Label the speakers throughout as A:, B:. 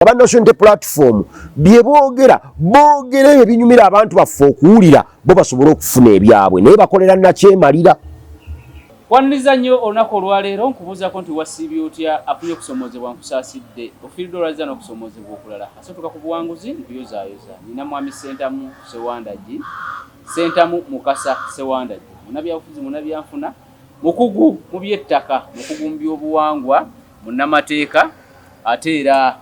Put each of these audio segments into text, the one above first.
A: Abanotion te platform bye boogera ebinyumira abantu baffe okuwulira bo basobola okufuna ebyabwe naye bakolera nakyemalira.
B: Waniriza nnyo olunaku olwaleero nkubuuzako nti wasiibye otya afunye okusomozebwa nkusaasidde ofiiridde olwaziza n'okusomozebwa okulala asatuka ku buwanguzi nkuyozaayoza nina mwami Sentamu Sewandagi Sentamu Mukasa Sewandagi munnabyabufuzi munnabyanfuna mukugu mu by'ettaka mukugu mu by'obuwangwa munnamateeka ate era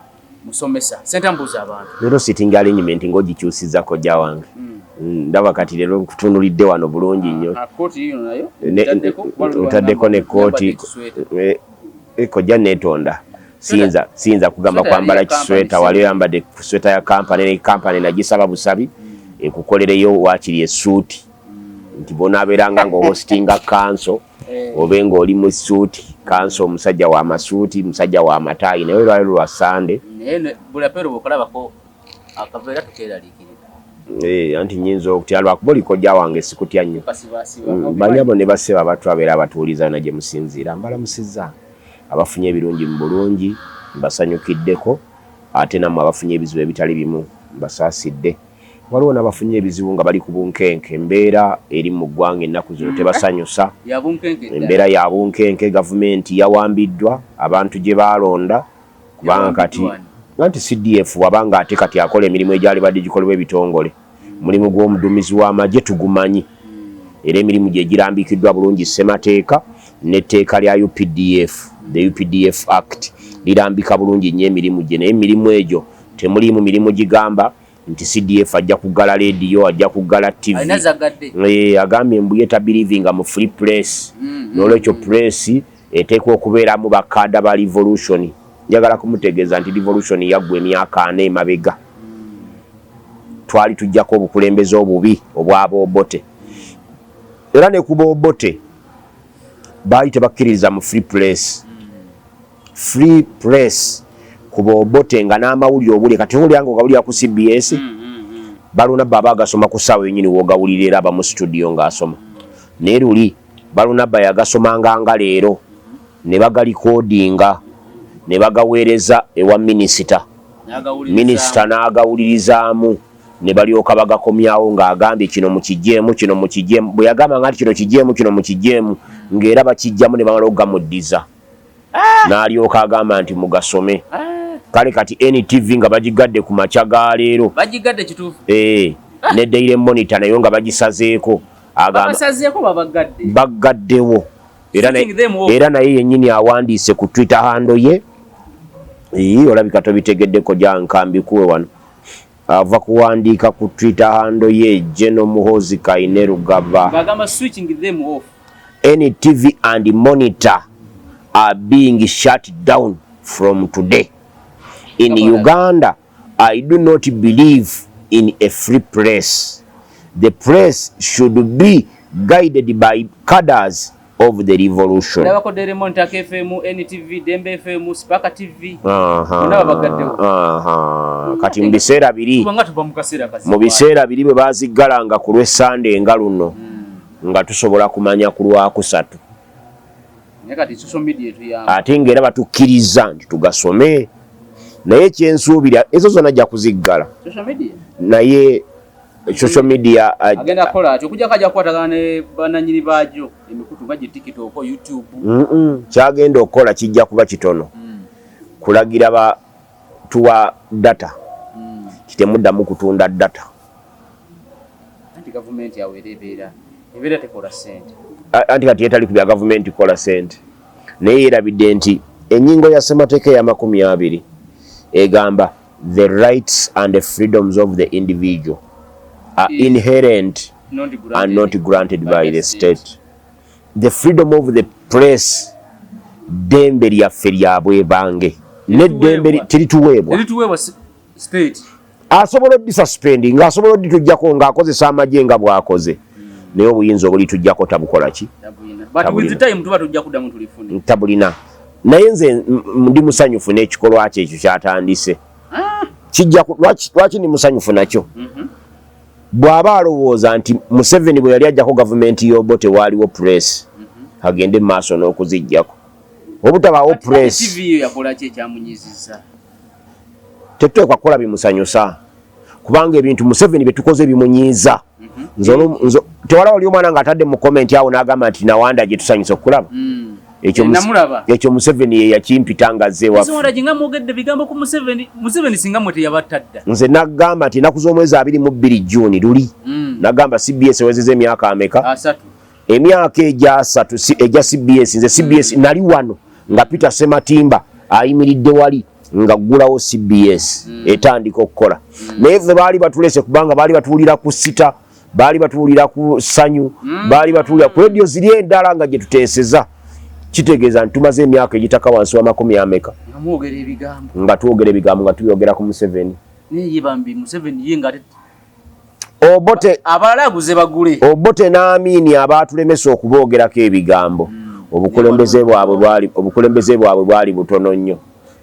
B: musomesa. Sentamu mbuuza abantu
A: leero sitting arrangement ng'ogikyusiza kojja wange ndaba kati leero nkutunulidde wano bulungi nnyo
B: kooti yino nayo
A: utaddeko ne kooti kojja neetonda siyinza kugamba kwambala kisweta wali oyambadde kisweta ya kampani ne kampani nagisaba busabi ekukolereyo waakiri essuuti nti bonaabeeranga ng'ohostinga kanso obe ng'oli mu ssuuti kanso omusajja wa masuuti musajja wa mataayi naye lwali lwa sande
B: bulapero bokulabako akaveera tukeeraliikirira
A: anti nyinza okutya lwakuba olikojja wange sikutya nnyo bali abo ne baseba batwabeera abatuuliza na gye musinziira mbalamusizza abafunye ebirungi mu bulungi mbasanyukiddeko ate nammwe abafunye ebizibu ebitali bimu mbasaasidde waliwo n'abafunye ebizibu nga bali ku bunkenke embeera eri mu ggwanga ennaku zino tebasanyusa embeera ya bunkenke gavumenti yawambiddwa abantu gye baalonda kubanga kati anti CDF wabanga ate kati akola emirimu egyali badde gikolebwa ebitongole mulimu gw'omuduumizi w'amagye tugumanyi era emirimu gye girambikiddwa bulungi ssemateeka n'etteeka lya UPDF the UPDF Act lirambika bulungi nnyo emirimu gye naye emirimu egyo temulimu mirimu gigamba nti CDF ajja kuggala radio ajja kuggala TV agambye mbu ye tabirivinga mu free press n'olwekyo press eteekwa okubeeramu bakkaada ba revolution njagala kumutegeeza nti revolution yaggwa emyaka 4 emabega twali tujjako obukulembeze obubi obwaboobote era ne kuboobote baali tebakkiririza mu free press kuboobote nga n'amawulire obuli kati owulira nga ogawulira ku CBS baluna baba agasoma ku ssaawa yennyini w'ogawulira era aba mu studio ng'asoma naye luli baluna bba yagasomanga nga leero ne bagalikodinga ne bagaweereza ewa minisita n'agawulirizaamu ne balyoka bagakomyawo ng'agambye kino mukijeemu bwe yagambanga nti kino kijeemu kino mukijeemu ng'era bakijjamu ne bamala okugamuddiza n'alyoka agamba nti mugasome kale kati NTV nga bagigadde ku makya ga leero
B: bagigadde kituufu
A: ne Daily Monitor nayo nga bagisazeeko bagaddewo era naye yennyini awandiise ku Twitter handle ye olabika tobitegeddeko jankambikuwe wano ava kuwandiika ku Twitter handle ye General Muhoozi Kainerugaba NTV and Monitor are being shut down from today. In Uganda, I do not believe in a free press. The press should be guided by cadres of the revolution. Kati mu biseera biri bwe baziggalanga ku lw'Essande nga luno nga tusobola kumanya ku Lwakusatu ate ng'era batukkiriza nti tugasome naye kyensuubira ezo zonna ajja kuziggala naye social media
B: agenda kola ati okujja kajja kukwatagana ne bananyini baajo emikutu nga gi TikTok ko YouTube
A: kyagenda okukola kijja kuba kitono kulagira tuwa data kitemuddamu kutunda data
B: anti government yawerebeera ebeera tekola sente
A: anti kati yetali kubya government kola sente naye yerabidde nti ennyingo ya ssemateeka ya 20 egamba the rights and the freedoms of the individual are inherent and not granted by the state. The freedom of the press dembe lyaffe lyabwe bange n'eddembe terituweebwa
B: state
A: asobola odisuspending ng'asobola oditujjako ng'akozesa amagye nga bw'akoze naye obuyinza obulitujjako tabukola ki tabulina naye nze ndi musanyufu n'ekikolwa kye ekyo kyatandise lwaki ndi musanyufu nakyo bw'aba alowooza nti Museveni bwe yali ajjako gavumenti y'Obote waaliwo press agende mu maaso n'okuziggyako obutabaawo press tetuteekwa kukola bimusanyusa kubanga ebintu Museveni betukoze bimunyiiza. Tewala oli omwana ng'atadde mu komenti awo n'agamba nti Nawanda gye tusanyusa okulaba. Ekyo Museveni ye yakimpita ngazze waffe. Nze nagamba nti ennaku z'omwezi 22 Juni luli. Nagamba CBS ewezezza emyaka ameka? Emyaka egya CBS. Nze CBS nali wano nga Peter Sematimba ayimiridde wali nga ggulawo CBS etandika okukola. Naye ffe baali batulese kubanga baali batuwulira ku Sita, baali batuwulira ku Sanyu, baali batuwulira ku radio ziri endala nga gye tuteeseza. Kitegeeza nti tumaze emyaka egitaka wansi wa 10 ameka nga twogera ebigambo nga tubyogera ku Museveni. Obote n'Amini abaatulemesa okuboogerako ebigambo obukulembeze bwabwe bwali butono nnyo.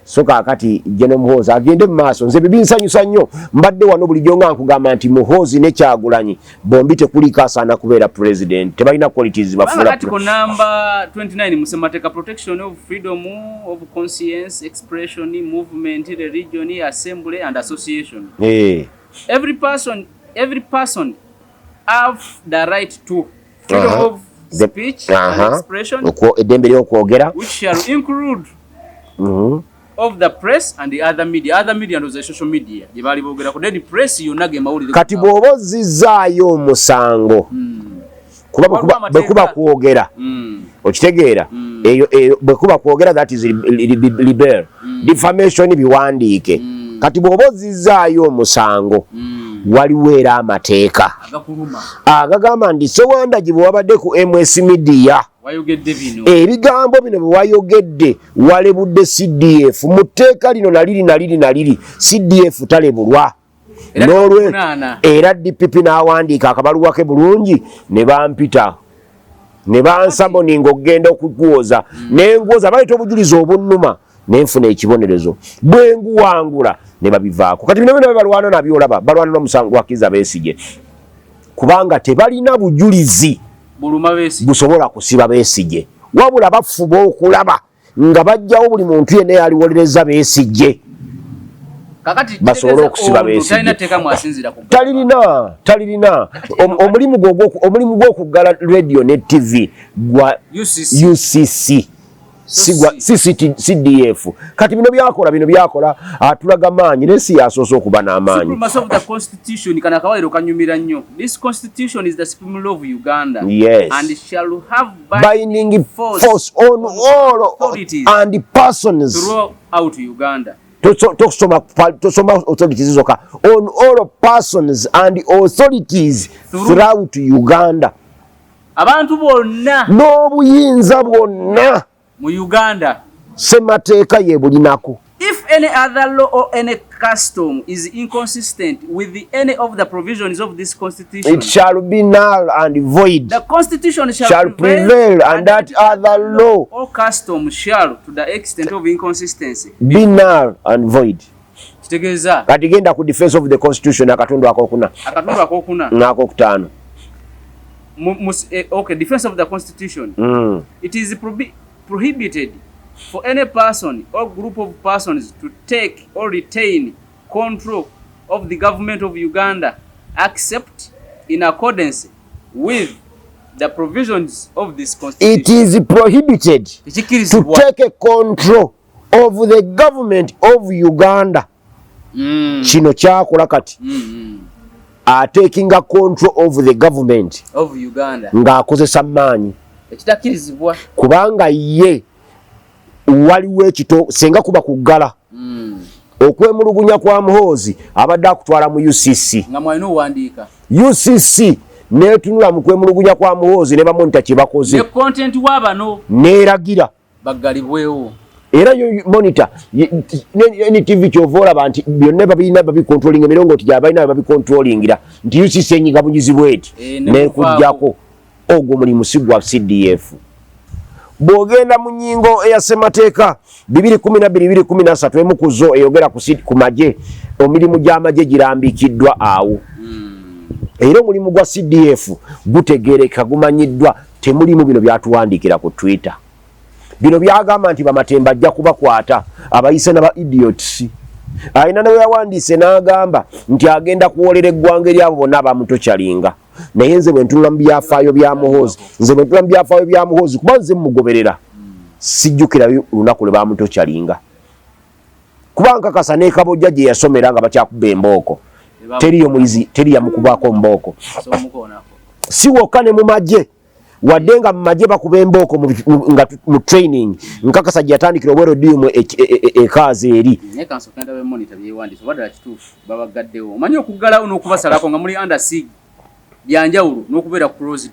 A: So kaakati General Muhoozi agende mu maaso. Nze bibinsanyusa nnyo, mbadde wano bulijjo nga nkugamba nti Muhoozi ne Kyagulanyi bombi tekuliko asaana kubeera president. Tebalina qualities bafuula.
B: Article number 29 mu Ssemateeka, protection of freedom of conscience, expression, movement, religion, assembly and association. Every person have the right to freedom of speech and expression, which shall include of the press and the other media. Other media and the social media. The press
A: kati bw'oba ozzizaayo omusango bwekuba kwogera okitegeera eyo bwekuba kwogera, that is libel. Defamation biwandiike. Kati bw'oba ozzizaayo omusango waliwo era amateeka agagamba nti Sewanda gye bw'wabadde ku MS Media ebigambo bino bwe wayogedde walebudde CDF mu tteeka lino naliri CDF talebulwa n'olwe era DPP n'awandiika akabaluwa ke bulungi ne bampita ne bansamoninga okugenda okukuwoza n'enguwoza baleeta obujulizi obunnuma nenfuna ekibonerezo bwe nguwangula ne babivaako. Kati bino bino balwana nabyo olaba balwana n'omusango gwa Kizza Besigye kubanga tebalina bujulizi busobola kusiba Besigye, wabula bafuba okulaba nga bajjawo buli muntu yenna yaliwolereza Besigye basobola okusiba Besigye. Talirina omulimu gw'okuggala radio ne TV gwa UCC sigwa CDF. Kati bino byakola atulaga maanyi nesi yasoose okuba n'amaanyi.
B: This constitution is the supreme law of Uganda,
A: yes,
B: and shall have
A: binding force on all authorities and persons
B: throughout Uganda.
A: Tosoma authorities zoka on all persons and authorities throughout Uganda.
B: Abantu bonna
A: n'obuyinza bwonna
B: mu Uganda
A: Ssemateeka ye bulinako.
B: If any other law or any custom is inconsistent with any of the provisions of this constitution,
A: it shall be null and void.
B: The constitution
A: shall prevail and that other law
B: or custom shall, to the extent of inconsistency,
A: be null and void.
B: Kitegeeza
A: kati genda ku defense of the constitution akatundu akokuna n'akokutaano.
B: Okay, defense of the constitution. It is prohibited for any person or group of persons to take or retain control of the government of Uganda except in accordance with the provisions of this constitution.
A: It is prohibited to take a control of the government of Uganda. Kino kyakola kati taking a control of the government
B: of Uganda
A: ng'akozesa maanyi
B: ekitakirizibwa
A: kubanga ye waliwo ekito senga kuba kuggala okwemulugunya kwa Muhoozi abadde akutwala mu UCC
B: nga mwalina owandiika
A: UCC netunula mu kwemulugunya kwa Muhoozi ne bamonita kye bakoze
B: ne content wabano
A: neeragira
B: baggalibwewo
A: era yo monitor ni TV kyovola bantu byonna babina babicontrolling emirongo tijabalina babicontrollingira nti UCC enyiga bunyizibwe eti ne kujjako ogwo mulimu sigwa CDF. Bwogenda mu nnyingo eya Ssemateeka 2012-2013 emukuzo eyogera ku maje omirimu gy'amaje girambikiddwa awo. Era omulimu gwa CDF gutegereka gumanyiddwa, temulimu bino byatuwandikira ku Twitter. Bino byagamba nti Bamatemba ajja kubakwata abayise n'aba idiots Aina nawe yawandiise n'agamba nti agenda kuwolera eggwanga eryabo bonna abamutokyalinga. Naye nze bwe ntunula mu byafaayo bya Muhoozi, kuba nze mugoberera sijjukira lunaku lwe bamutokyalinga. Kuba nkakasa ne Kabojja gye yasomera nga bakyakuba embooko. Teriyo muyizi, teri yamukubaako mbooko. Si wokka ne mu magye. Wadde nga mu magye bakuba embooko nga mu training. Nkakasa gye yatandikira obwerodiumu ekaazi eri.
B: Naye kansokenda be monitor byewandiise wadala kituufu babagaddewo. Omanyi okuggalawo n'okubasalako nga muli under siege byanjawulo n'okubeera closed.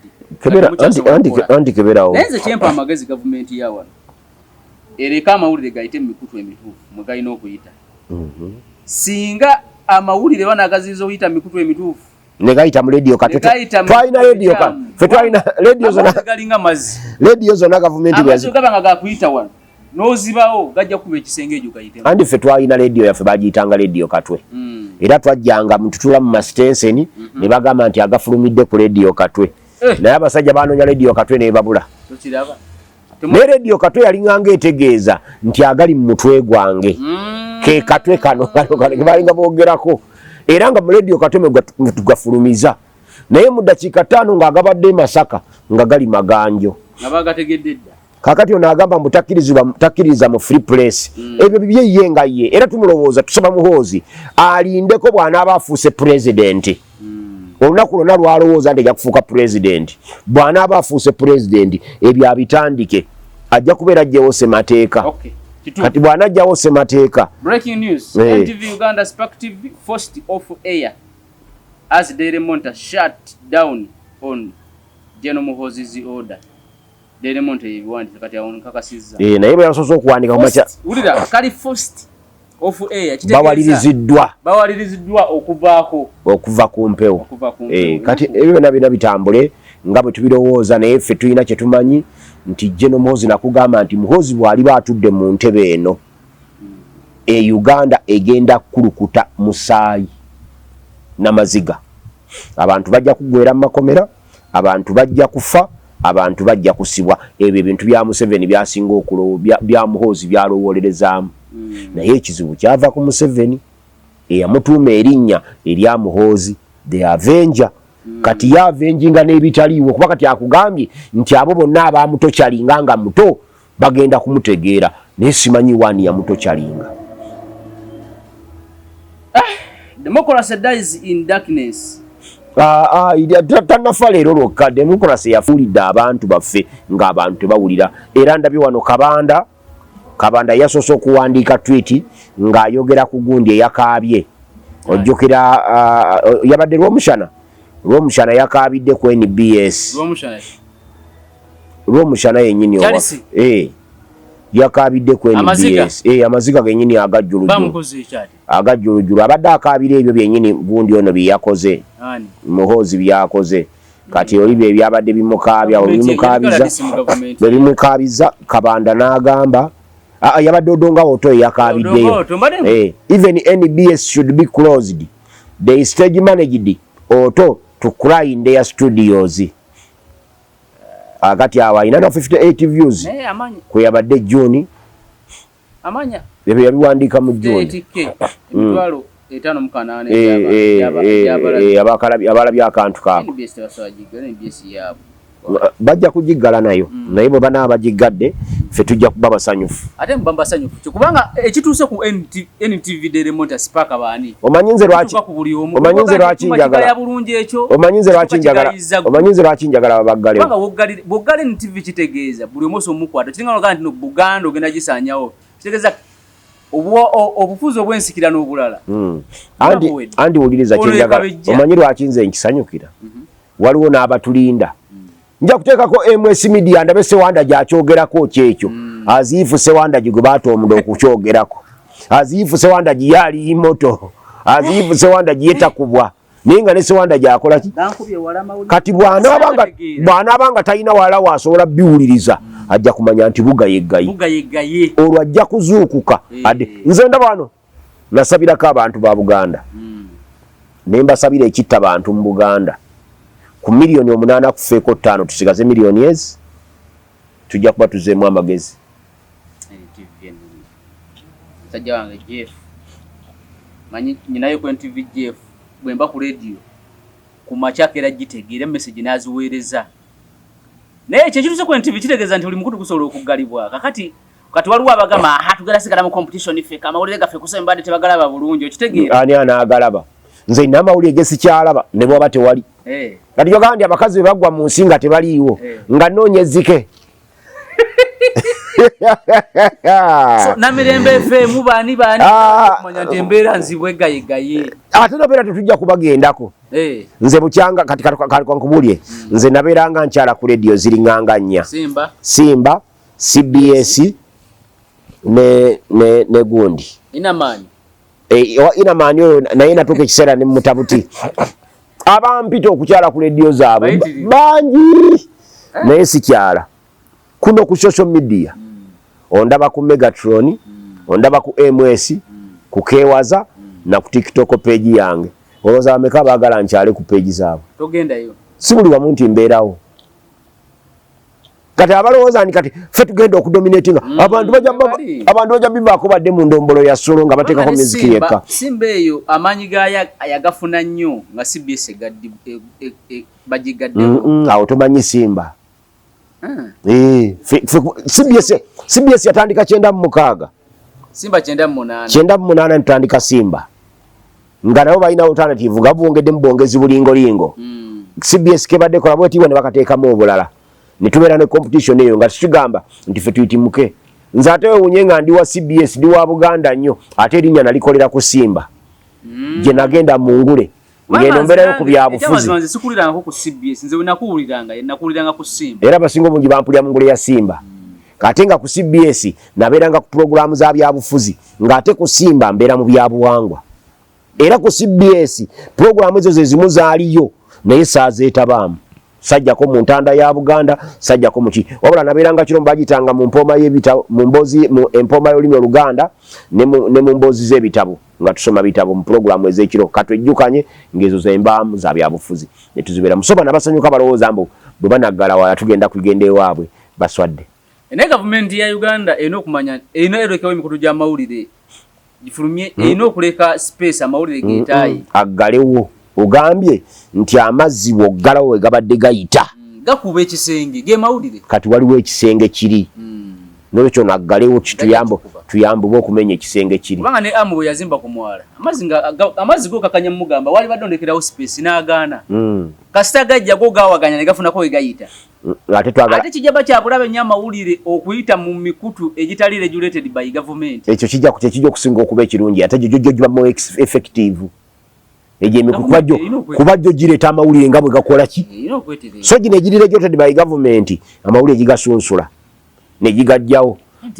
A: Anti keberawo.
B: Naye nze kyempa amagezi gavumenti ya wano. Ereka amawulire gayite mu mikutu emituufu mwe galina okuyita. Singa amawulire banagaziza oyita mu mikutu emituufu
A: ne gayita mu radio katwe. Twalina radio ka. Fe twalina radio zona
B: galinga mazi.
A: Radio zona gavumenti
B: byazi. Gabanga gakuyita wano. Nozibawo gajja kuba ekisenge ekyo gayite.
A: Andi fe twalina radio yaffe bagiyitanga radio katwe. Era twajjanga mututula mu Mastenseni ne bagamba nti agafulumidde ku radio katwe. Naye abasajja banoonya radio katwe ne babula.
B: Tokiraba.
A: Ne radio katwe yalinganga etegeeza nti agali mu mutwe gwange. Ke katwe kano balinga boogerako. Era nga mu radio katwe tugafulumiza. Naye mu dakiika 5 ng'agabadde Masaka nga gali maganjo.
B: Nabagategedde dda.
A: Kakati ono agamba mutakkiriza mu free press. Ebyo bibye ye nga ye. Era tumulowooza tusaba Muhoozi alindeko bw'anaaba afuuse president. Olunaku lwonna lwalowooza nti ajja kufuuka president. Bw'anaaba afuuse president ebyo abitandike. Ajja kubeera ajjewo Ssemateeka. Kati bw'anajjawo Ssemateeka.
B: Breaking news. NTV Uganda Spark TV forced off air as Daily Monitor shut down on General Muhoozi's order. Daily Monitor yebiwandise kati awon kakasizza.
A: Naye bwe yasoose okuwandika kumacha.
B: Ulira kali forced off air bawaliriziddwa okuva ku mpewo.
A: Kati ebyo byonna bitambule nga bwe tubirowooza naye ffe tulina kye tumanyi nti General Muhoozi nakugamba nti Muhoozi bw'ali batudde mu ntebe eno Uganda egenda kulukuta musaayi n'amaziga. Abantu bajja kugwera mu makomera, abantu bajja kufa, abantu bajja kusibwa. Ebyo ebintu bya Museveni byasinga bya Muhoozi byalowoolerezaamu. Naye ekizibu kyava ku Museveni eyamutuuma erinnya erya Muhoozi the Avenger. Kati ya avenjinga n'ebitaliiwo kuba kati akugambye nti abo bonna abamutokyalinga nga muto bagenda kumutegeera naye simanyi wani yamutokyalinga.
B: Democracy dies in darkness.
A: Tannafa leero lwokka democracy yafuulidde abantu baffe ng'abantu tebawulira. Era ndabye wano Kabanda yasoose okuwandiika tweet ng'ayogera ku gundi eyakaabye. Ojjukira yabadde Lwomushana yakaabidde ku NBS. Lwomushana yennyini yakaabidde ku NBS. Amaziga gennyini agajjulujulu abadde akaabira ebyo byennyini gundi ono bye yakoze. Muhoozi byakoze. Kati oli bye byabadde bimukaabiza bwe bimukaabiza Kabanda n'agamba yabadde Odonga Oto yakaabiddeyo. Even NBS should be closed. They stage managed Oto to cry in their studios. Agati awa ina 58 views. Kwe yabadde June.
B: Amanya.
A: Ebyo yabiwandiika mu June.
B: Emitwalo 5
A: abalabye akantu kaako.
B: NBS yabo.
A: Bajja kugiggala nayo. Naye bwe banaaba bagiggadde ffe tujja kuba basanyufu.
B: Ate mbamba basanyufu. Kubanga ekituuse ku NTV Daily Monitor Spark baani.
A: Omanyi nze lwaki njagala babaggalewo.
B: Kubanga bwoggale NTV kitegeeza buli omu omukwata. Kiringa nogaa nti Buganda ogenda gisaanyawo. Kitegeeza obufuzi obwensikira n'obulala.
A: Andi wuliriza kyenjagala. Omanyi lwaki nze nkisanyukira. Waliwo n'abatulinda. Nja kuteekako MS Media ndabe Sewanda gy'akyogerako kyekyo. Aziifu Sewanda gye gwe baatomuda okukyogerako. Aziifu Sewanda gye yali imoto. Aziifu Sewanda gye yetakubwa. Naye nga ne Sewanda gy'akola ki? Kati bw'anaabanga talina wala waasobola biwuliriza ajja kumanya nti buga yeggayi. Olwo ajja kuzuukuka. Nze ndaba wano nasabirako abantu ba Buganda. Ne mbasabira ekitta bantu mu Buganda. Ku milioni 8 kufeeko 5 tusigaze milioni ezi tujja kuba tuzeemu amagezi.
B: manyi nyinayo ku NTVGF bwemba ku radio ku machakera gitegeera message naziweereza naye kyekiruze ku NTV kitegeeza nti buli mukutu gusobola okugalibwa kati waliwo abagamba tugala sigala mu competition feka amawulire gaffe kusembadde tebagalaba bulungi okitegeera
A: ani anaagalaba nze ina amawulire gesikyalaba ne bwaba tewali kati yogamba nti abakazi bwe baggwa mu nsi nga tebaliiwo nga nnoonyezike
B: so Namirembe FM bani kumanya nti embeera nzibwe gaye
A: ate nabeera tetujja kubagendako nze bukyanga kati nkubulye nze nabeeranga nkyala ku radio ziringanga nnya Simba CBS ne gundi
B: inamaani
A: oyo naye natuuka ekiseera ne mutabuti abampita okukyala ku radio zaabwe bangi naye sikyala kuno ku social media ondaba ku Megatron ondaba ku MS ku Kewaza na ku TikTok page yange olowooza bameka baagala nkyale ku page zaabwe
B: togendayo
A: si buli wamu nti mbeerawo kati abalowooza nti kati ffe tugenda okudominatinga abantu bajja bivaako badde mu ndombolo ya solo nga bateekako miziki yekka
B: Simba eyo amaanyi gaaya ayagafuna nnyo nga CBS bagigaddewo
A: awo tomanyi Simba CBS yatandika 96
B: Simba 98
A: 98 ntandika Simba nga nabo balina alternative nga bwongedde mu bwongezi bulingolingo CBS kebadde kola bwetiibwa ne bakateekamu obulala ne tubeera ne competition eyo nga tukigamba nti ffe tuyitimuke nze ate wewunye nga ndi wa CBS ndi wa Buganda nnyo ate erinnya nalikolera ku Simba gye nagenda mu ngule ngendo mbeerayo ku byabufuzi
B: sikuliranga ku CBS nze nakuwuliranga ku Simba
A: era abasinga obungi bampulira mu ngule ya Simba kate nga ku CBS nabeeranga ku pulogulaamu za byabufuzi ng'ate ku Simba mbeera mu byabuwangwa era ku CBS pulogulaamu ezo ze zimu zaaliyo naye saazeetabaamu sajjako mu ntanda ya Buganda sajjako mu ki wabula nabeeranga kiro bagitanga mu mpoma y'ebitabo mu mbozi mu empoma y'olulimi Oluganda ne mu mbozi z'ebitabo nga tusoma bitabo mu pulogulaamu ez'ekiro katwejjukanye ng'ezo zembaamu za byabufuzi ne tuzibeera musoba n'abasanyuka balowooza mbu bwe banaggala wala tugenda kugenda ewaabwe baswadde
B: naye gavumenti ya Uganda erina okumanya erina erekawo emikutu gy'amawulire gifulumye erina okuleka space amawulire geetaayi
A: aggalewo ogambye nti amazzi woggalawo we gabadde gayita
B: gakuba ekisenge ge mawulire
A: kati waliwo ekisenge kiri n'olwekyo naggalewo tuyambube okumenya ekisenge kiri
B: kubanga ne amu bwe yazimba ku mwala amazzi go kakanya mugamba wali badondekerawo space n'agaana kasita gajja go gawaganya ne gafunako we gayita ate kijaba kyabulabe nnyo amawulire okuyita mu mikutu egitali regulated by government
A: ekyo kijja okusinga okuba ekirungi ate gyo giba more effective kuba jjo gireeta amawulire nga bwe gakola ki so gino egirire regulated by government amawulire gigasunsula ne gigajjawo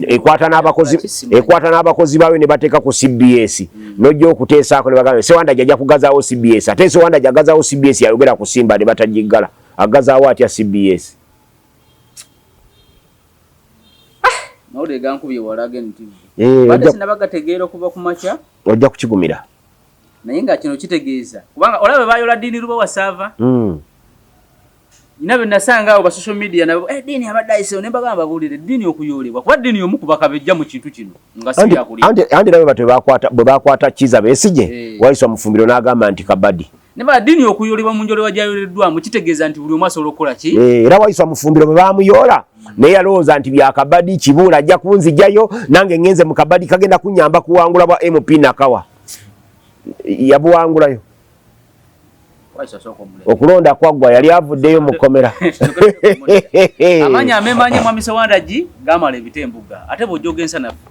A: ekwata n'abakozi baawe ne bateeka ku CBS nojja okuteesaako ne bagamba Sewanda jajja kugazaawo CBS ate Sewanda jagazaawo CBS yayogera ku Simba ne batagiggala agazaawo atya CBS
B: mawulire gankubye walaga NTV bade sinabagategeera okuva ku makya
A: ojja kukigumira
B: naye nga kino kitegeeza kubanga olabe bayola ddiini luba wasava inabe nasanga abo ba social media nabo ddiini abaddayisewo ne bagamba babuulire ddiini okuyoolebwa kuba ddiini y'omu ku bakabejja mu kintu kino nga si yakulira
A: andi nabe bate bwe bakwata Kiza Besigye wayiswa mufumbiro n'agamba nti kabadi
B: ne ba ddiini okuyoolebwa mu njolewa gyayoleddwamu kitegeeza nti buli omu asobola okukola ki
A: era wayiswa mufumbiro bwe bamuyoola naye yalowooza nti bya kabadi Kibuula ajja kunzijjayo nange ngenze mu kabadi kagenda kunnyamba kuwangula bwa MP Nakawa yabuwangulayo okulonda kwaggwa yali avuddeyo mu kkomera
B: amanya amemanya mwami Sewanda gamala ebitembuga ate bw'ojjogensa naffe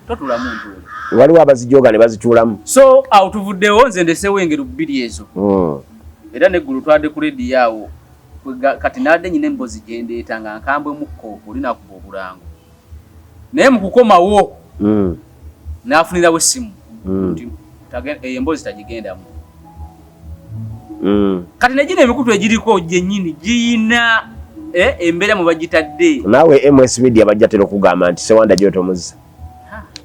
B: totula muntu
A: waliwo abazijoga ne bazituulamu
B: so awo tuvuddewo nze ndesewo engero bbiri ezo era neggulu twadde ku rediyo awo kati nadde nyina embozi gyendeeta nga nkambwemukko olinakuba obulango naye mu kukomawo n'afunirawo essimu embozi tagigendamu kati negina emikutu egiriko gyennyini giyina embeera mu bagitadde
A: naawe MS Media bajja tera okugamba nti Sewanda gyotomuzza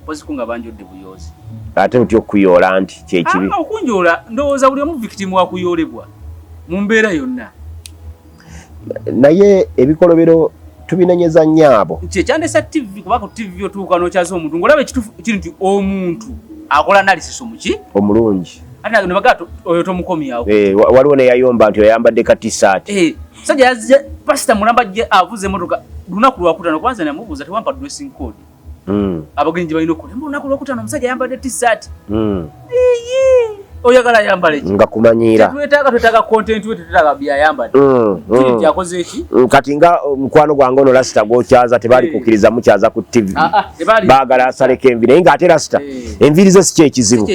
B: poziku nga banjodde buyoozi
A: ate otya okuyoola nti kyekibi
B: okunjoola ndowooza buli omu victim wakuyoolebwa mu mbeera yonna
A: naye ebikolobero tubinenyeza nnyo abo
B: kyekyandesa TV kuba ku TV otuuka n'okyaza omuntu ng'olaba ekituufu kiri nti omuntu akola analysis omuki
A: omulungi
B: ate nebagato oyo tomukomyawo
A: waliwo neyayomba nti oyambadde katisaati
B: musajja yazze pasita mulamba gye avuze emotoka lunaku lwakutano kwanza namubuuza tewampa dressing code abagenyi balina okukola olunaku lwakutano omusajja ayambadde tisaati oyagala ayambale ki
A: nga kumanyiira
B: twetaaga content we tetutaaga byayambadde kiri kyakoze eki
A: kati nga mukwano gwange ono lasita gwokyaza tebaali kukkiriza mukyaza ku tv baagala asaleko envi naye ngaate lasita enviri ze si kyekizibu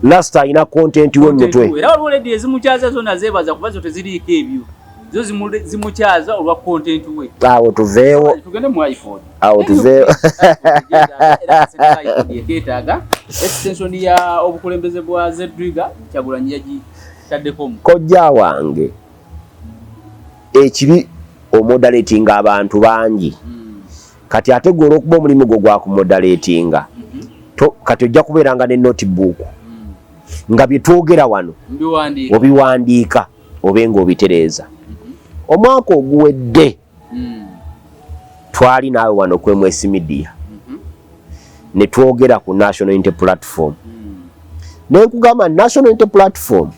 A: lasita alina content we mutwe
B: era waliwo ledi ezimukyaza zonna zeebaza kuba zo teziriiko ebyo zo zimukyaza olwa content we
A: awo tuveewo
B: tugende mu iPhone
A: awo tuveewo
B: yeetaaga extension ya obukulembeze bwa Zedriga Kyagulanyi yagitaddeko
A: kojja wange ekibi omoderatinga abantu bangi kati ate gwe olw'okuba omulimu gwo gwa kumoderatinga kati ojja kubeeranga ne notebook nga bye twogera wano obiwandiika obe ng'obitereeza omwaka oguwedde twali naawe wano ku MS Media ne twogera ku National Unity Platform nenkugamba National Unity Platform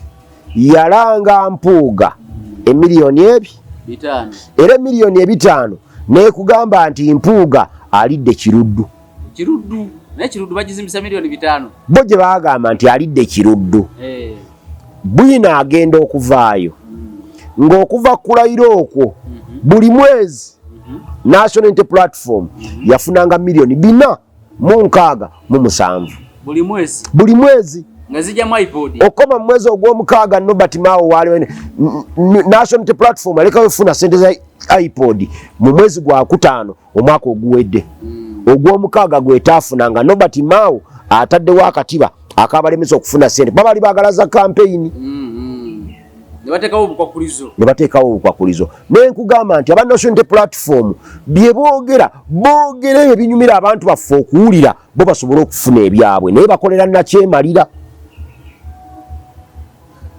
A: yalanga Mpuuga emiliyoni ebyo era emiliyoni 5 nekugamba nti Mpuuga alidde kiruddu
B: naye kiruddu bagizimbisa miliyoni 5
A: bo gye baagamba nti alidde kiruddu bwina agenda okuvaayo ng'okuva kulayiro okwo buli mwezi National Unity Platform yafunanga miliyoni 467 buli mwezi
B: nga zijjamu iPod
A: okoma mu mwezi ogw'omukaaga Nobert Mao wali National Unity Platform alekayo efuna sente za iPod mu mwezi gwa 5 omwaka oguwedde ogw'omukaaga gwetaafunanga Nobert Mao ataddewo akatiba akabalemesa okufuna sente babali baagala za campaign nebateekawo obukwakulizo nenkugamba nti aba National Unity Platform bye boogera ebinyumira abantu baffe okuwulira bo basobole okufuna ebyabwe naye bakolera nakyemalira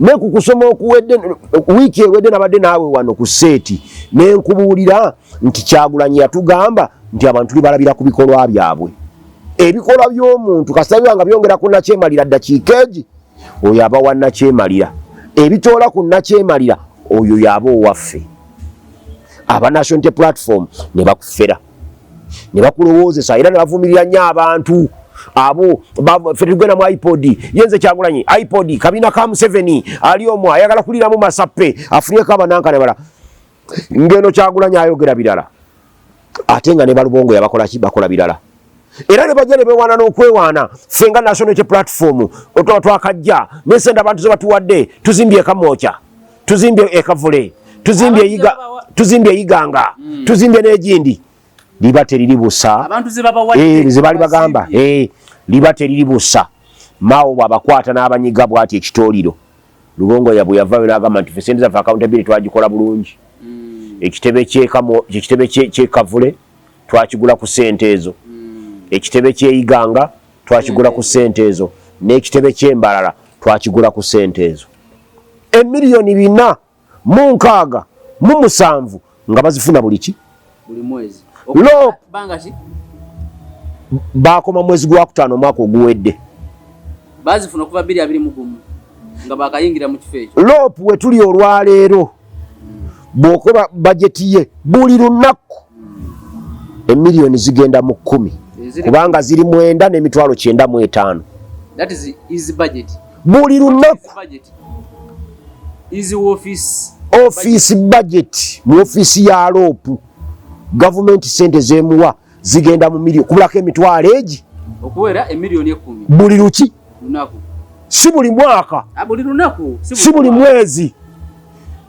A: nekukusoma okuwedde wiiki ewedde nabadde naawe wano ku seeti nenkubuulira nti Kyagulanyi yatugamba nti abantu libalabira ku bikolwa byabwe ebikolwa by'omuntu kasita nga byongera ku nakyemalira ddakiika egi oyo aba wa nakyemalira ebitoola ku nakyemalira oyo yaba owaffe aba National Unity Platform ne bakufera ne bakulowoozesa era ne bavumirira nnyo abantu abo ffe tugenda mu iPod yenze Kyagulanyi iPod kabina ka Museveni ali omwo ayagala kuliramu masappe afunyeko abanankane bala ngeno Kyagulanyi ayogera birala ate nga ne Balubongo yabakola ki bakola birala era ne bajja ne beewaana n'okwewaana ffe nga National Unity Platform twakajja n'ensente abantu ze batuwadde tuzimbye Kamwokya tuzimbye Ekavule tuzimbye Iganga tuzimbye n'egindi liba teriri busa ze bali bagamba liba teriri busa Mao bw'abakwata n'abanyiga bw'ati ekitooliro Lubongo yabwe yavaayo n'agamba nti ffe sente zaffe accountability twagikola bulungi ekitebe ky'Ekavule twakigula ku sente ezo ekitebe ky'Iganga twakigula ku sente ezo n'ekitebe ky'Embalala twakigula ku sente ezo emiliyoni 467 nga bazifuna buli
B: mwezi
A: bakoma mwezi gwa 5 omwaka oguwedde
B: bazifuna okuva 2021 nga bakayingira mu kifo ekyo
A: lopu we tuli olwaleero bw'okoba bajeti ye buli lunaku emiliyoni zigenda mu 10 kubanga ziri 9,995
B: that is easy budget
A: buli lunaku
B: easy office
A: budget mu office ya lopu government sente zemuwa zigenda mu miliyoni kubulako emitwalo egi
B: okuwera emiliyoni 10
A: buli luki
B: lunaku
A: si buli mwaka
B: buli lunaku
A: si buli mwezi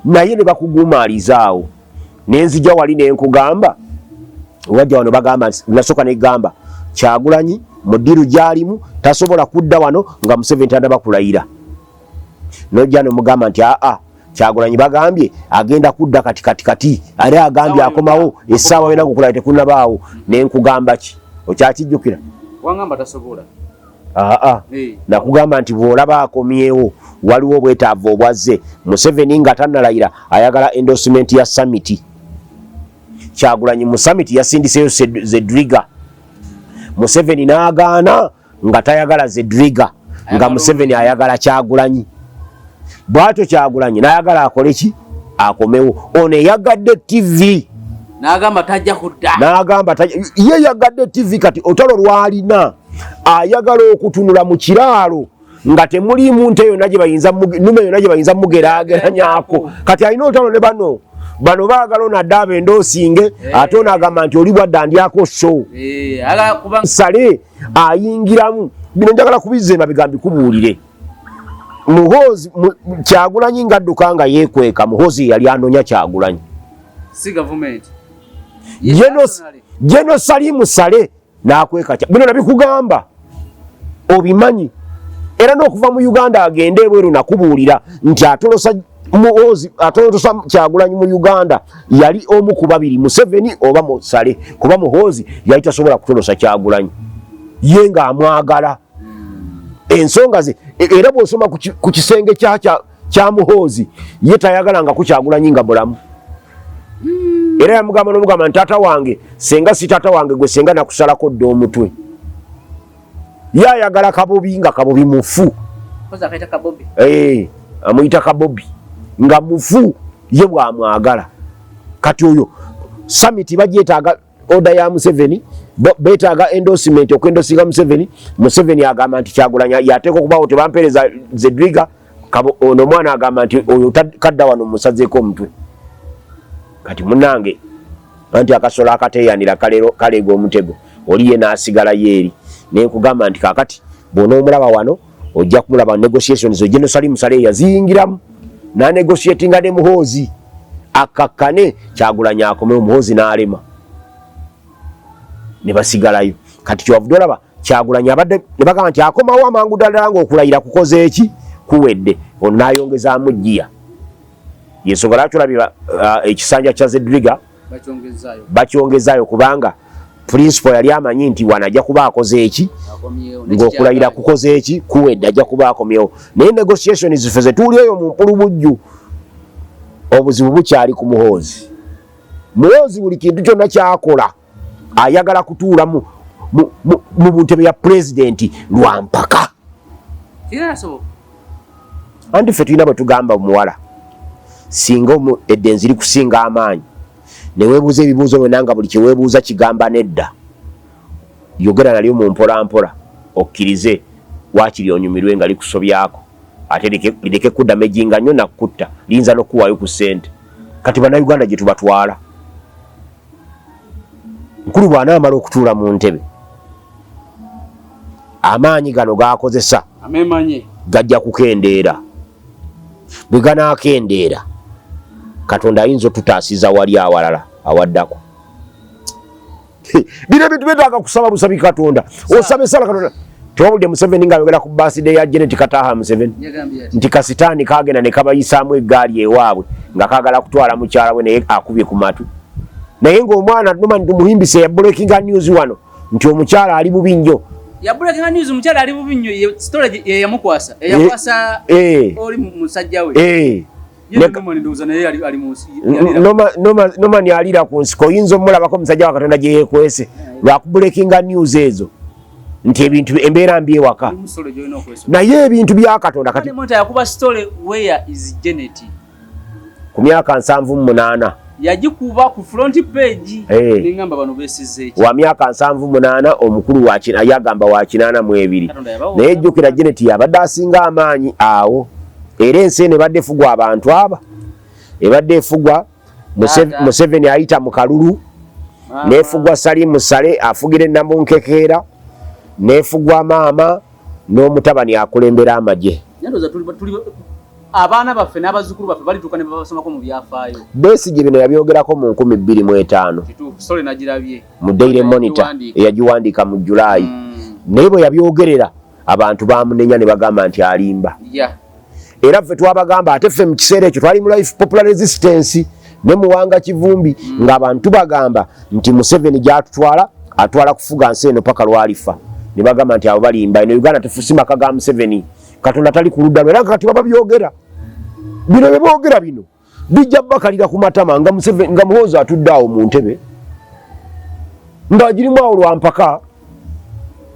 A: naye ne bakugumaalizaawo nenzija wali nenkugamba wajja wano bagamba nasooka negamba Kyagulanyi mu ddiru gyalimu tasobola kudda wano nga Museveni tanda bakulayira nojja nomugamba nti Kyagulanyi bagambye agenda kudda kati era agambye akomawo essaawa yona gukulaya tekunabaawo nenkugamba ki okyakijjukira
B: wangamba tasobola
A: nakugamba nti bw'olaba akomyewo waliwo obwetaavu obwazze Museveni nga tannalayira ayagala endorsement ya summit Kyagulanyi mu summit yasindiseyo Zedriga Museveni n'agaana nga tayagala Zedriga nga Museveni ayagala Kyagulanyi bwatyo Kyagulanyi n'ayagala akole ki akomewo ono yagadde TV
B: n'agamba tajja kudda
A: ye yagadde TV kati otalo lwalina ayagala okutunula mu kiraalo nga temulimu nte yonna gye bayinza mugeraageranyako kati alina otalo ne bano baagala onaddaaba endoosinge ate onaagamba nti oli bwadda ndyako so Sale ayingiramu bino njagala kubizza emabega mbikubuulire Muhoozi Kyagulanyi ngadduka nga yeekweka Muhoozi yali anonya Kyagulanyi
B: si government
A: Jeno Salimu Sale n'akweka bino nabikugamba obimanyi era n'okuva mu Uganda agende ebweru nakubuulira nti atolosa Muhoozi atolosa Kyagulanyi mu Uganda yali omu ku babiri Museveni oba Sale kuba Muhoozi yali tasobola kutolosa Kyagulanyi ye ng'amwagala ensonga ze era bw'osoma ku kisenge kya Muhoozi ye tayagalanga ku Kyagulanyi nga bulamu era yamugamba n'omugamba nti taata wange senga si taata wange gwe senga nakusalako dda omutwe ye ayagala Kabobi nga Kabobi mufu amuyita Kabobi nga mufu ye bw'amwagala kati oyo summit bagyetaaga order ya Museveni betaaga endorsement okwendosinga Museveni agamba nti Kyagulanyi yateeka okubaawo tebampeereza Zedriga ono omwana agamba nti oyo kadda wano musazeeko omutwe kati munange anti akasolo akateeyanira kaleega omutego oli ye n'asigala yeeri nenkugamba nti kakati bw'onoomulaba wano ojja kumulaba negotiations Jeno Salimu Sale yaziyingiramu n'anegotiatinga ne Muhoozi akakkane Kyagulanyi akomewo Muhoozi n'alema ne basigalayo kati kyovudde olaba Kyagulanyi abadde ne bagamba nti akomawo amangu ddala ng'okulayira kukoze eki kuwedde ono n'ayongezaamu jjiya yensonga lwaki olabira ekisanja kya Zedriga bakyongezaayo kubanga principal yali amanyi nti wano ajja kuba akoze eki ng'okulayira kukoze eki kuwedde ajja kuba akomyewo naye negotiation ziffe ze tuuli eyo mu mpulubujju obuzibu bukyali ku Muhoozi buli kintu kyonna kyakola ayagala kutuula mu ntebe ya pulezidenti lwampaka anti ffe tulina bwe tugamba omuwala singa eddenzi likusinga amaanyi ne weebuuza ebibuuzo byonna nga buli kye weebuuza kigamba nedda yogera nalyo mu mpolampola okkirize waakiri onyumirwe nga likusobyako ate lireke kuddamu ejjinga nnyo nakutta liyinza n'okuwaayo ku ssente kati bannayuganda gye tubatwala nkulu bw'anaamala okutuula mu ntebe amaanyi gano g'akozesa gajja kukendeera bwe ganaakendeera Katonda ayinza otutaasiza wali awalala awaddako bino ebintu byetaaga kusaba busabi Katonda osabe sala Katonda tewabudde Museveni ng'ayogera ku birthday ya Janet Kataha Museveni nti kasitaani kaagenda ne kabayisaamu eggaali ewaabwe nga kaagala kutwala mukyala we naye akubye ku matu naye ng'omwana nomani tumuhimbise ya breaking news wano nti omukyala ali bubi nnyo
B: ya breaking news omukyala ali bubi nnyo storage yamukwasa oli musajja we nomani alira ku nsiko oyinza omulabako omusajja wa Katonda gye yeekwese lwakubulekinga news ezo nti ebintu embeera mbi ewaka naye ebintu bya Katonda kati ku myaka 78 yagikuba ku front page ningamba bano besize eki
A: wa myaka 78 omukulu wa kina yagamba wa 82 naye jjukira Janet yabadde asinga amaanyi awo era ensi eno ebadde efugwa abantu aba ebadde efugwa Museveni ayita mu kalulu nefugwa Salimu Sale afugira Namunkekeera nefugwa maama n'omutabani akulembera amagye
B: abaana baffe n'abazzukulu baffe balituuka ne babasomako mu byafaayo
A: Besigye bino yabyogerako mu 2025
B: sole nagirabye
A: mu Daily Monitor eyagiwandiika mu Julaayi naye bwe yabyogerera abantu bamunenya ne bagamba nti alimba era ffe twabagamba ate ffe mu kiseera ekyo twali mu Life Popular Resistance ne Muwanga Kivumbi ng'abantu bagamba nti Museveni gy'atutwala atwala kufuga nsi eno paka lwalifa ne bagamba nti abo balimba eno Uganda tefusi maka ga Museveni Katonda tali ku ludda lwe era kati baba byogera bino bye boogera bino bijja bakalira ku matama nga Museveni nga Muhoozi atudde awo mu ntebe ng'agirimu awo lwampaka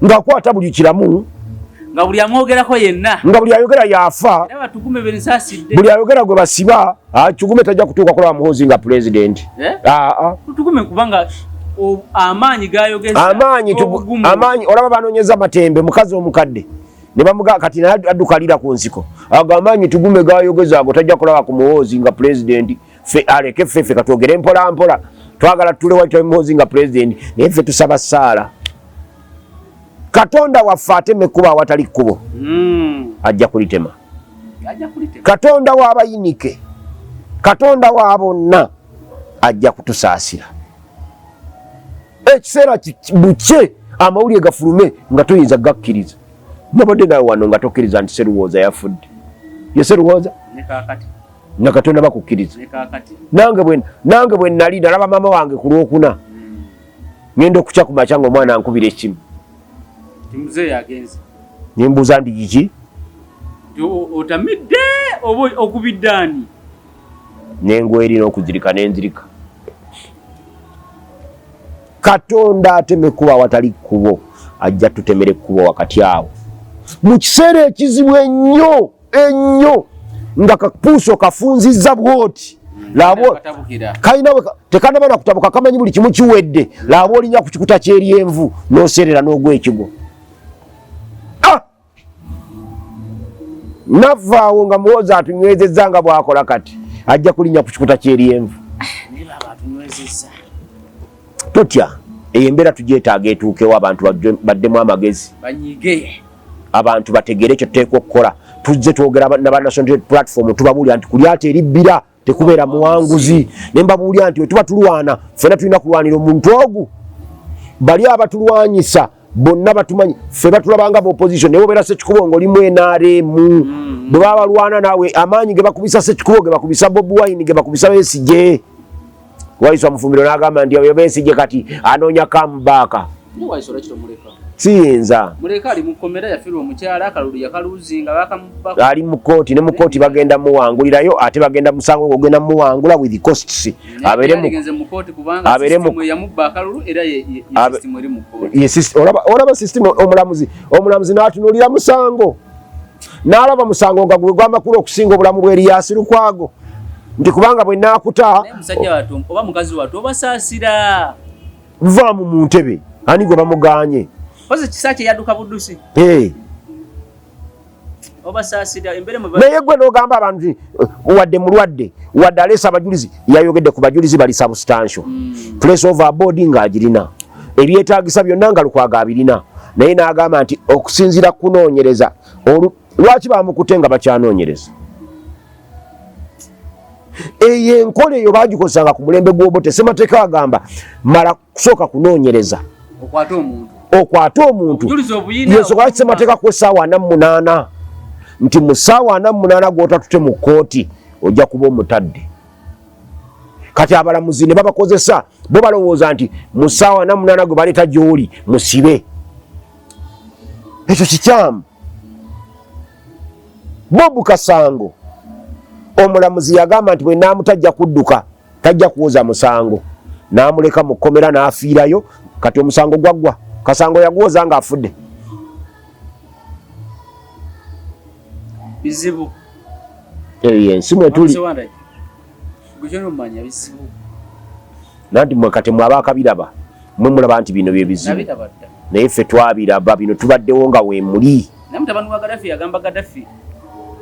A: nga kwata buli kiramu
B: nga buli amwogerako yenna
A: nga buli ayogera yafa
B: era batugume bensaasidde
A: buli ayogera gwe basiba Kigume tajja kutuuka kulaba Muhoozi nga president
B: tugume kubanga amaanyi gayogeza
A: amaanyi olaba banoonyeza Matembe mukazi omukadde ne bamuga kati addukalira ku nsiko ago amaanyi Tugume gayogeza ago tajja kulaba ku Muhoozi nga president aleke ffe katwogere mpola mpola twagala tule waita Muhoozi nga president naye ffe tusaba ssaala Katonda waffe ateme kuba awatali kkubo ajja kulitema Katonda w'abayinike Katonda wa bonna ajja kutusaasira ekiseera buke amawulire gafulume nga tuyinza gakkiriza nabadde nawe wano nga tokkiriza nti Sserwooza yafudde ye Sserwooza na Katonda bakukkiriza nange bwe nali nalaba maama wange ku Lwokuna ngenda okukya ku makya ng'omwana ankubira ekimu nimbuuza ndi kiki
B: otamidde oba okubidde ani
A: nengo erina okuzirika nenzirika Katonda ateme kuba watali kkubo ajja tutemere kkubo wakati awo mu kiseera ekizibu ennyo nga kapuuso kafunzizza bwoti labo kalinawe tekanaba na kutabuka kamanyi buli kimu kiwedde labo olinya ku kikuta ky'eryenvu n'oserera n'ogwa ekigo navaawo nga Muhoozi atunywezezza nga bw'akola kati ajja kulinnya ku kikuta ky'eryenvu totya eyo embeera tugyetaaga etuukewo abantu baddemu amagezi abantu bategere ekyo tuteekwa okukola tuzze twogera naba national platform tubabuulira nti kulyata eribbira tekubeera muwanguzi ne mbabuulira nti wetuba tulwana ffena tulina kulwanira omuntu ogu bali abatulwanyisa bonna batumanyi ffe batulabanga opposition naye obeera Ssekikubo ng'olimu NRM bwe baba balwana naawe amaanyi ge bakubisa Ssekikubo ge bakubisa Bobi Wine ge bakubisa Besigye Waiswa Mufumbiro n'agamba nti oyo Besigye kati anoonya kambaaka siyinza
B: muleka ali mukomera yafiirwa omukyala akalulu yakaluzinga bakamubaka
A: ali mu kooti ne mu kooti bagenda muwangulirayo ate bagenda musango ogenda muwangula with costs
B: abeere mu kooti kubanga system yamubba akalulu era ye system eri mu kooti
A: olaba system omulamuzi n'atunuulira musango n'alaba musango nga gwe gw'amakulu okusinga obulamu bw'Erias Lukwago nti kubanga bwe naakuta
B: musajja watu oba mukazi watu obasaasira
A: vaamu mu ntebe ani gwe bamuganye
B: Oze kisache yaduka buddusi. Obasaasira embere mu
A: naye gwe n'ogamba abantu wadde mulwadde wadde aleesa abajulizi yayogedde ku bajulizi bali substantial place over board ng'agirina ebyetaagisa byonna nga Lukwago abirina naye n'agamba nti okusinziira kunoonyereza lwaki bamukute nga bakyanoonyereza eyo enkola eyo baagikozesanga ku mulembe gw'Obote Ssemateeka agamba mala kusooka kunoonyereza okwata omuntu yesobola Ssemateeka ku essaawa 48 nti mu ssaawa 48 gw'otatute mu kkooti ojja kuba omutadde kati abalamuzi ne babakozesa bo balowooza nti mu ssaawa 48 gwe baleeta gy'oli musibe ekyo kikyamu Bob Kasango omulamuzi yagamba nti bwe naamutajja kudduka tajja kuwoza musango n'amuleka mu kkomera n'afiirayo kati omusango gwaggwa Kasango yagwoza nga afudde
B: bizibu
A: ensi mwe tuli nanti mwe kati mwaba akabiraba mwe mulaba nti bino bye bizibu naye ffe twabiraba bino tubaddewo nga we muli
B: namutabani wa Gaddafi yagamba Gaddafi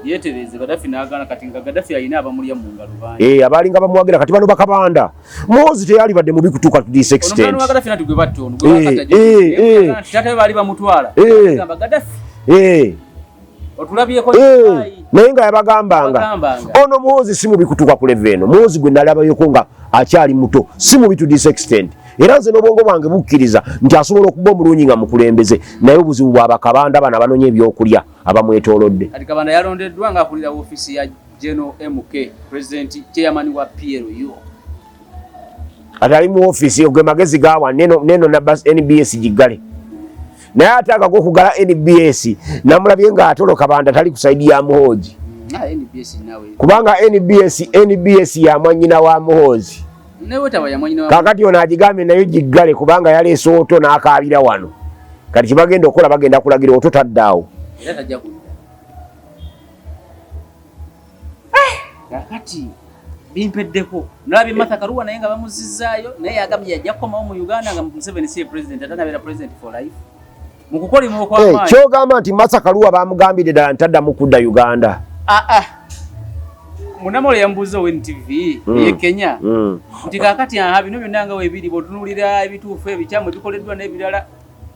B: yetereze Gaddafi n'agaana kati nga Gaddafi alina abamulya mu ngalo bangi
A: abalinga bamuwagira kati bano bakabanda Muhoozi teyali badde mubi kutuuka to this extent
B: onomwana wa Gaddafi nati gwe battono gwe bakata bali bamutwala gamba Gaddafi otulabyeko
A: naye nga yabagambanga ono Muhoozi si mubi kutuuka ku level eno Muhoozi gwe nalabayoko nga akyali muto si mubi to this extent era nze n'obwongo bwange bukkiriza nti asobola okuba omulungi nga mukulembeze naye obuzibu bw'abakabanda bano abanoonya ebyokulya abamwetoolodde
B: kati Kabanda yalondeddwa ng'akulira ofiisi ya General MK President Chairman wa PLU
A: ate ali mu ofiisi gwe magezi gaawa neno NBS giggale naye ate agag'okugala NBS namulabye ng'atolo Kabanda tali kusaidi ya Muhoozi kubanga NBS ya mwannyina wa Muhoozi kakati ono agigambye nayo giggale kubanga yaleese oto n'akaabira wano kati kibagenda okola bagenda kulagira ototaddeawo
B: era tajja kudda kakati bimpeddeko nalabye Martha Karua naye nga bamuzizaayo naye yagambye yajja kukomawo mu Uganda nga Museveni si president atanabeera president for life mu kukolima okw'amaanyi
A: kyogamba nti Martha Karua bamugambidde ddala ntaddamu kudda Uganda
B: Munamolo yambuuza NTV ye Kenya nti kakati bino byonna nga weebiri bw'otunuulira ebituufu ebikyamu ebikoleddwa n'ebirala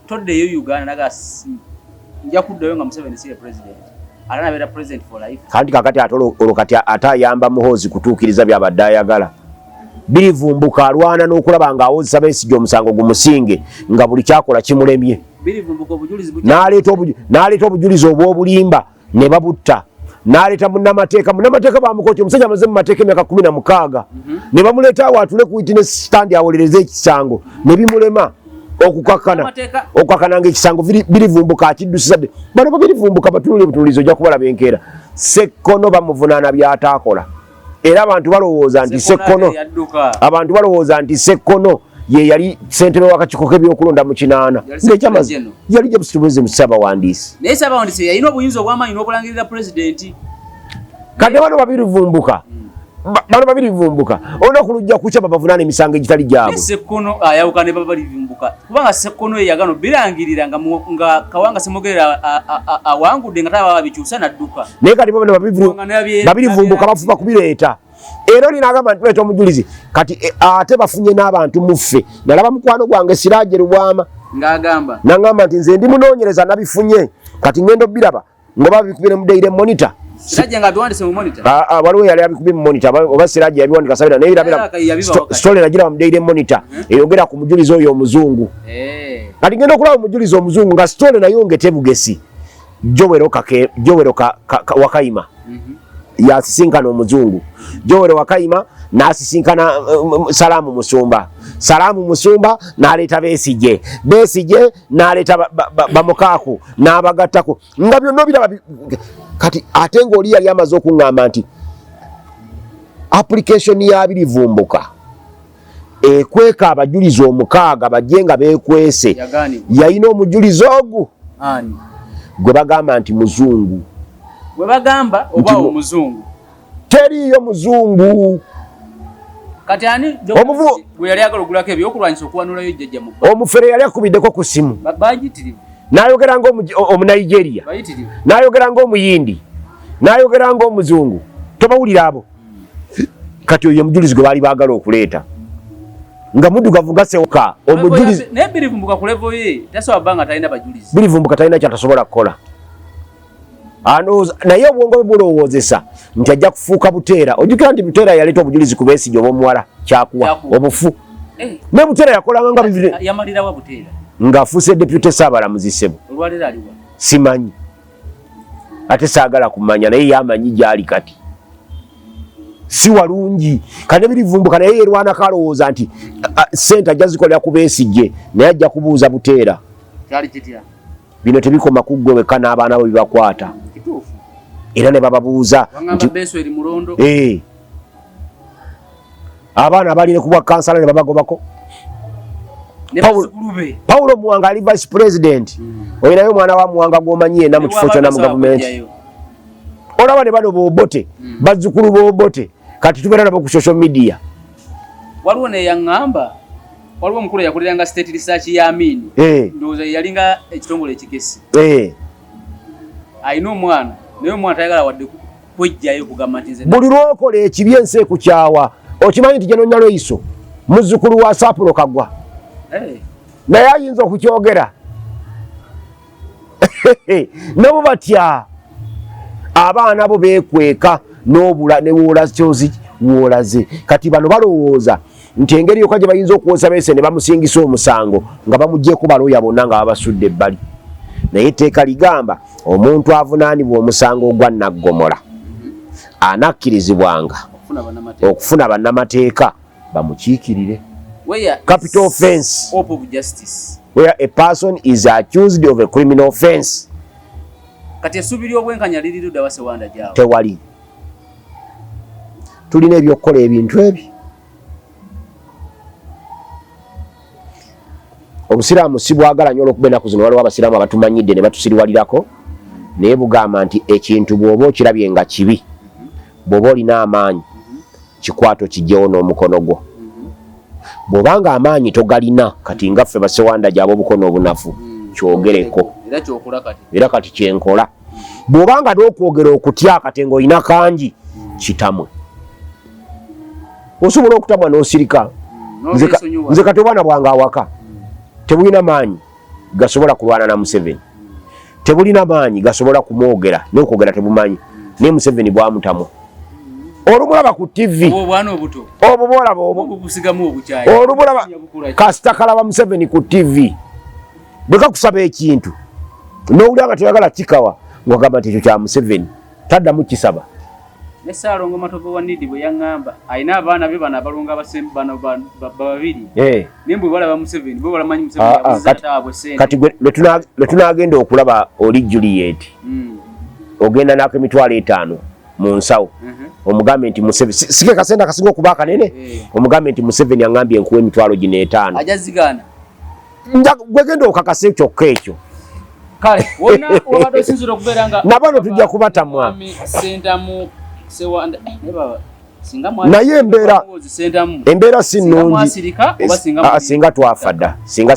B: toddeyo Uganda nagasi nja kuddayo nga Museveni si president atanabeera president for life
A: kandi kakati olwo kati ate ayamba Muhoozi kutuukiriza byabadde ayagala birivumbuka alwana n'okulaba ng'awozesa Besigye omusango gumusinge nga buli kyakola kimulemye n'aleeta obujulizi obw'obulimba ne babutta n'aleeta munnamateeka bamukooti omusajja amaze mu mateeka emyaka 16 ne bamuleeta awo atule ku witness stand awolereze ekisango ne bimulema okukakana ng'ekisango birivumbuka akiddusiza dde bano babirivumbuka batunule obutunulizi ojja kubalaba enkeera Ssekkono bamuvunaana by'ataakola era abantu balowooza nti Ssekkono ye yali ssentebe w'akakiiko k'ebyokulonda mu kinaana yali James Tumuze Ssaabawandiisi
B: naye Ssaabawandiisi yalina obuyinza obw'amaanyi n'okulangirira pulezidenti
A: kati bano babirivumbuka olunaku lujja kukya babavunaana emisango egitali gyabwe
B: Ssekkono ayawuka ne babalivumbuka kubanga Ssekkono ye yagano birangirira nga Kawanga Ssemogerera awangudde nga taba babikyusa n'adduka
A: naye kati bano babirivumbuka bafuba kubireeta era olina agamba nti tuleeta omujulizi kati ate bafunye n'abantu muffe nalaba mukwano gwange Siraaje Lubwama n'agamba nti nze ndi munoonyereza nabifunye kati ngenda obiraba ngoba babikubire mu Daily Monitor
B: Siraaje nga biwandise mu Monitor
A: waliwo yali abikubye mu Monitor oba Siraaje yabiwandika sabira naye irabira story nagira mu Daily Monitor eyogera ku mujulizi oyo omuzungu kati ngenda okulaba omujulizi omuzungu nga story nayo ngetebugesi Joel Wakayima yasisinkana omuzungu Joel Wakayima n'asisinkana Salaamu Musumba n'aleeta Besigye n'aleeta Bamukaaku n'abagattako nga byonna biraba kati ate ng'oli yali amaze okuŋŋamba nti application yabirivumbuka ekweka abajulizi 6 bajje nga beekwese yalina omujulizi ogu gwe bagamba nti muzungu
B: oba omuzungu
A: teriyo muzungu
B: kati ani gwe yali agala ogulako ebyokulwanyisa okuwanulayo jjajja mu
A: omufere yali akubiddeko ku simu
B: bayitirivu
A: n'ayogera ng'Omunigeria n'ayogera ng'Omuyindi n'ayogera ng'Omuzungu tobawulira abo kati oyo omujulizi gwe baali baagala okuleeta nga muddugavu nga Sewuka omujulizi
B: naye birivumbuka ku level ye tasobola bbanga talina bajulizi
A: birivumbuka talina kyatasobola kukola naye obwongo bwe bulowoozesa nti ajja kufuuka Buteera ojjukira nti Buteera yaleeta obujulizi ku Besigye obw'omuwala kyakuwa obufu ne Buteera yakolanga nga
B: yamalirawa Buteera
A: ng'afuuse deputy Ssaabalamuzi Ssebo
B: olwaleero aliwa
A: simanyi ate saagala kumanya naye yamanyi gyali kati si walungi kane birivumbuka naye yerwanako alowooza nti ssente ajja zikolera ku Besigye naye ajja kubuuza Buteera
B: kyali kitya
A: bino tebikoma ku ggwe wekka n'abaana bo bibakwata era ne bababuuza abaana balina kubwa kansala ne babagobako Paulo Muwanga ali vice president olinayo omwana wa Muwanga gw'omanyi yenna mu kifo kyonna mu gavumenti olaba ne bano boobote bazzukulu boobote kati tubeera nabo ku social media
B: waliwo neyaŋŋamba waliwo omukulu yakoleranga state research ya Amin ndowooza yalinga ekitongole ekikesi ayina omwana naye omwana tayagala wadde kwejjayo kugamba nti
A: buli lwokola ekibi ensi ekukyawa okimanyi nti Jenonya Loiso muzzukulu wa Sapulo Kagwa naye ayinza okukyogera nabo batya abaana bo beekweka n'obula ne woolaze kati bano balowooza nti engeri yokka gye bayinza okuwoza Besigye ne bamusingisa omusango nga bamugyeko balooya bonna nga babasudde ebbali naye etteeka ligamba omuntu avunaanibwa omusango ogwa Naggomola anakkirizibwanga okufuna bannamateeka bamukiikirire capital offense where a person is accused of a criminal offense
B: kati essuubi ly'obwenkanya lirirudde Wasewanda gyawo
A: tewali tulina ebyokukola ebintu ebyo obusiraamu si bwagala nnyo olw'okuba ennaku zino waliwo abasiraamu abatumanyidde ne batusiriwalirako naye bugamba nti ekintu bw'oba okirabye nga kibi bw'oba olina amaanyi kikwato kijjewo n'omukono gwo bw'obanga amaanyi togalina kati nga ffe basewanda gyaba obukono obunafu kyogereko era kati kyenkola bw'obanga n'okwogera okutya kati ng'olina kangi kitamwe osobola okutamwa n'osirika nze kati obwana bwange awaka tebulina maanyi gasobola kulwana na Museveni tebulina maanyi gasobola kumwogera n'okwogera tebumanyi naye Museveni bwamutamwa olumulaba ku TV obwo bwolaba olumulaba kasita kalaba Museveni ku TV bwe kakusaba ekintu n'owulira nga toyagala kikawa ng'ogamba nti ekyo kya Museveni taddamu kisaba
B: ne Ssaalongo Matovu wa Nidi bwe yaŋŋamba alina abaana be bano abalongo abasembu bano babiri naye bwe balaba Museveni bo balamanyi Museveni yabuuza taabwe ssente
A: kati lwe tunaagenda okulaba oli Juliet ogenda nako emitwalo 5 mu nsawo omugambe nti Museveni sike kasente akasinga okuba akanene omugambe nti Museveni aŋŋambye enkuwa emitwalo gino 5
B: ajazigaana
A: gwegenda okakasa kyokka ekyo
B: kale wonna wabadde osinzira okubeera nga
A: nabano tujja kubatamwa
B: sentamu sewanda
A: naye embeera si nnungi singa twafa dda singa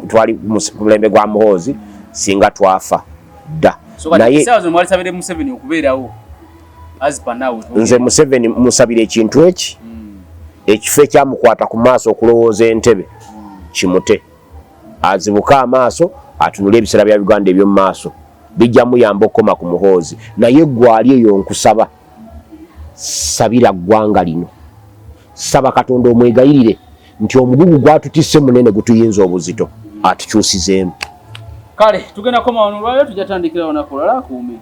A: twali mu mulembe gwa Muhoozi singa twafa dda naye nze Museveni musabira ekintu eki ekifo ekyamukwata ku maaso okulowooza entebe kimute azibuka amaaso atunula ebiseera bya Uganda eby'omu maaso bijja muyamba okukoma ku Muhoozi naye gwali eyo nkusaba sabira ggwanga lino saba Katonda omwegayirire nti omugugu gwatutisse munene gutuyinza obuzito atukyusizeemu
B: kale tugenda koma wano olwayo tujja tandikira wanakolala kuume